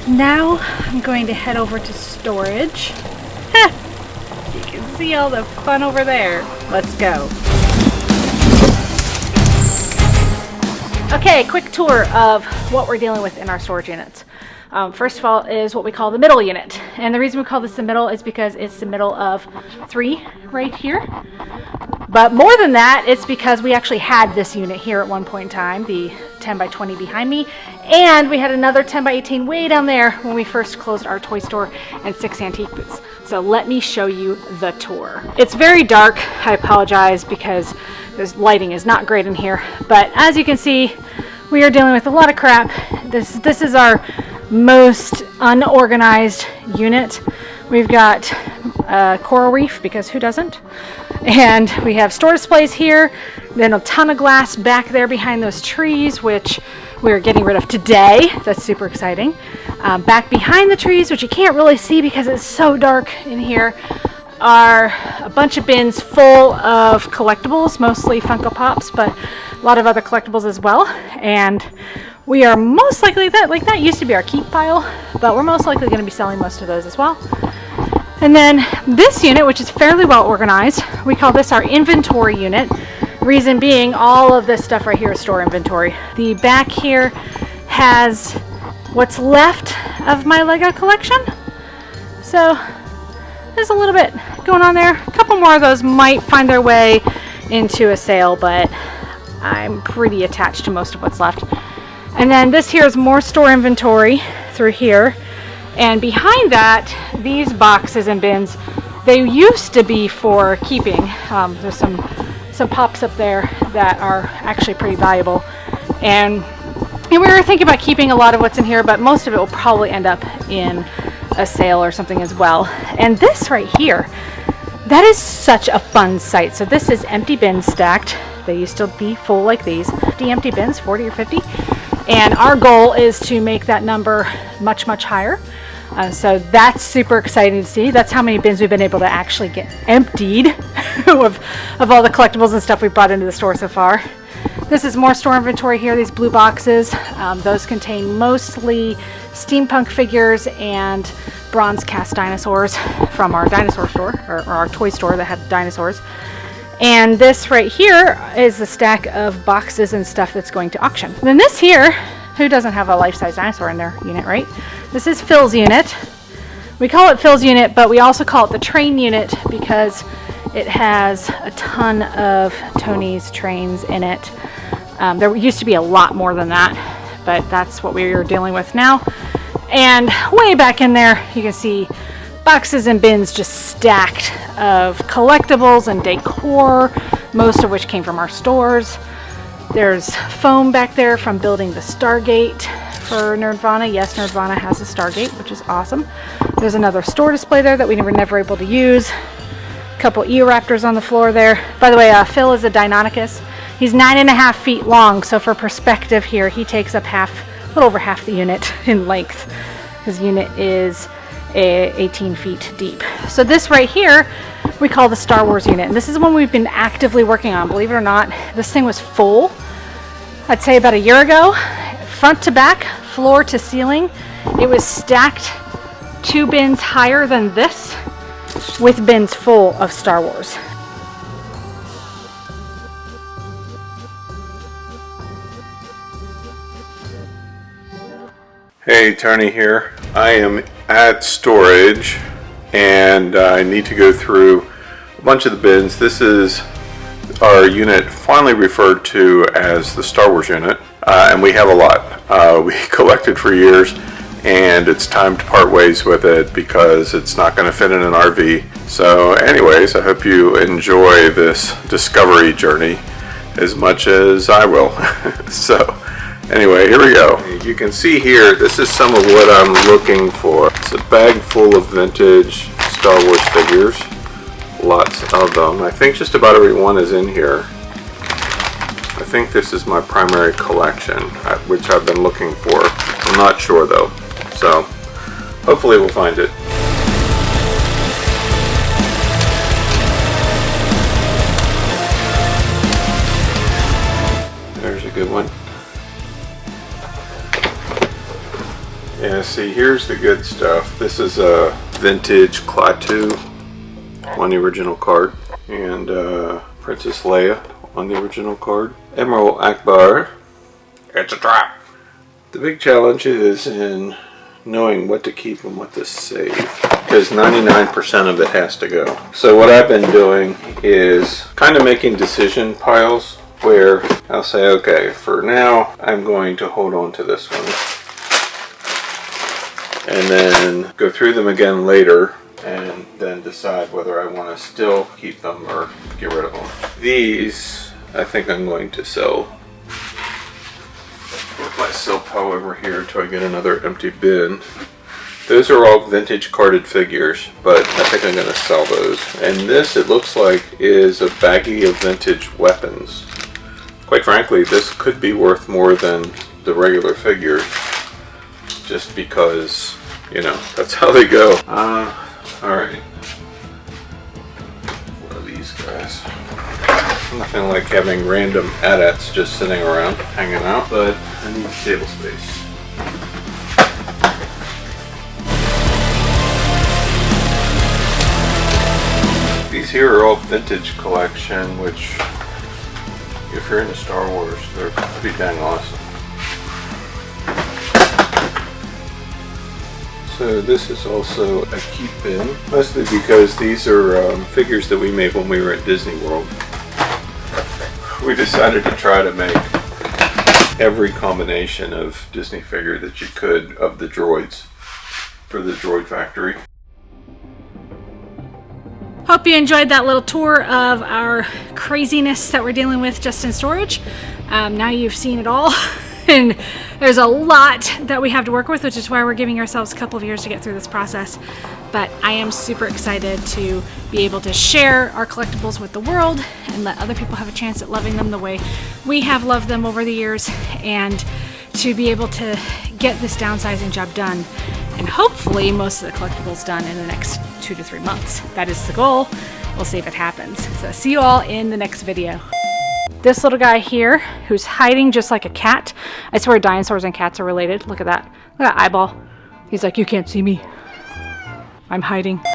Now I'm going to head over to storage. You can see all the fun over there. Let's go. Okay, quick tour of what we're dealing with in our storage units. First of all is what we call the middle unit. And the reason we call this the middle is because it's the middle of 3 right here. But more than that, it's because we actually had this unit here at one point in time, the 10 by 20 behind me. And we had another 10 by 18 way down there when we first closed our toy store and 6 antique booths. So let me show you the tour. It's very dark. I apologize because this lighting is not great in here. But as you can see, we are dealing with a lot of crap. This is our most unorganized unit. We've got coral reef, because who doesn't? And we have store displays here, then a ton of glass back there behind those trees, which we're getting rid of today. That's super exciting. Back behind the trees, which you can't really see because it's so dark in here, are a bunch of bins full of collectibles, mostly Funko Pops, but a lot of other collectibles as well. And we are most likely, that used to be our keep pile, but we're most likely going to be selling most of those as well. And then this unit, which is fairly well organized, we call this our inventory unit. Reason being, all of this stuff right here is store inventory. The back here has what's left of my Lego collection. So there's a little bit going on there. A couple more of those might find their way into a sale, but I'm pretty attached to most of what's left. And then this here is more store inventory through here. And behind that, these boxes and bins, they used to be for keeping. There's some pops up there that are actually pretty valuable. And we were thinking about keeping a lot of what's in here, but most of it will probably end up in a sale or something as well. And this right here, that is such a fun sight. So this is empty bins stacked. They used to be full like these. 50 empty bins, 40 or 50. And our goal is to make that number much, much higher. So that's super exciting to see. That's how many bins we've been able to actually get emptied of all the collectibles and stuff we brought into the store so far. This is more store inventory here, these blue boxes. Those contain mostly steampunk figures and bronze cast dinosaurs from our dinosaur store, or our toy store that had dinosaurs. And this right here is the stack of boxes and stuff that's going to auction. And then this here, who doesn't have a life-size dinosaur in their unit, right? This is Phil's unit. We call it Phil's unit, but we also call it the train unit because it has a ton of Tony's trains in it. There used to be a lot more than that, but that's what we are dealing with now. And way back in there, you can see boxes and bins just stacked of collectibles and decor, most of which came from our stores. There's foam back there from building the Stargate for Nerdvana. Yes, Nerdvana has a Stargate, which is awesome. There's another store display there that we were never able to use. A couple Eoraptors on the floor there. By the way, Phil is a Deinonychus. He's 9.5 feet long, so for perspective here, he takes up a little over half the unit in length. His unit is 18 feet deep. So this right here, we call the Star Wars unit. And this is one we've been actively working on. Believe it or not, this thing was full, I'd say about a year ago. Front to back, floor to ceiling. It was stacked 2 bins higher than this with bins full of Star Wars. Hey, Tony here. I am at storage and I need to go through a bunch of the bins. This is our unit fondly referred to as the Star Wars unit, and we have a lot. We collected for years and it's time to part ways with it because it's not going to fit in an RV. So anyways, I hope you enjoy this discovery journey as much as I will. So anyway, here we go. You can see here, this is some of what I'm looking for. It's a bag full of vintage Star Wars figures. Lots of them. I think just about every one is in here. I think this is my primary collection, which I've been looking for. I'm not sure though. So, hopefully we'll find it. There's a good one. Yeah, see, here's the good stuff. This is a vintage Klaatu on the original card, and Princess Leia on the original card. Emerald Akbar. It's a trap. The big challenge is in knowing what to keep and what to save, because 99% of it has to go. So what I've been doing is kind of making decision piles where I'll say, okay, for now I'm going to hold on to this one, and then go through them again later and then decide whether I want to still keep them or get rid of them. These I think I'm going to sell. Put my sell pile over here until I get another empty bin. Those are all vintage carded figures, but I think I'm going to sell those. And this, it looks like, is a baggie of vintage weapons. Quite frankly, this could be worth more than the regular figures, just because, you know, that's how they go. Alright. What are these guys? Nothing like having random AT-ATs just sitting around, hanging out, but I need table space. These here are all vintage collection, which, if you're into Star Wars, they're pretty dang awesome. So this is also a keep bin, mostly because these are figures that we made when we were at Disney World. We decided to try to make every combination of Disney figure that you could of the droids for the Droid Factory. Hope you enjoyed that little tour of our craziness that we're dealing with just in storage. Now you've seen it all. And there's a lot that we have to work with, which is why we're giving ourselves a couple of years to get through this process. But I am super excited to be able to share our collectibles with the world and let other people have a chance at loving them the way we have loved them over the years, and to be able to get this downsizing job done, and hopefully most of the collectibles done in the next 2 to 3 months. That is the goal. We'll see if it happens. So see you all in the next video. This little guy here, who's hiding just like a cat. I swear dinosaurs and cats are related. Look at that. Look at that eyeball. He's like, you can't see me. I'm hiding. I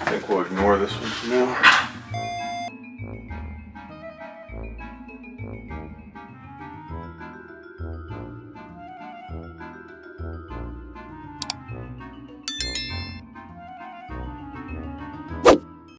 think we'll ignore this one for now.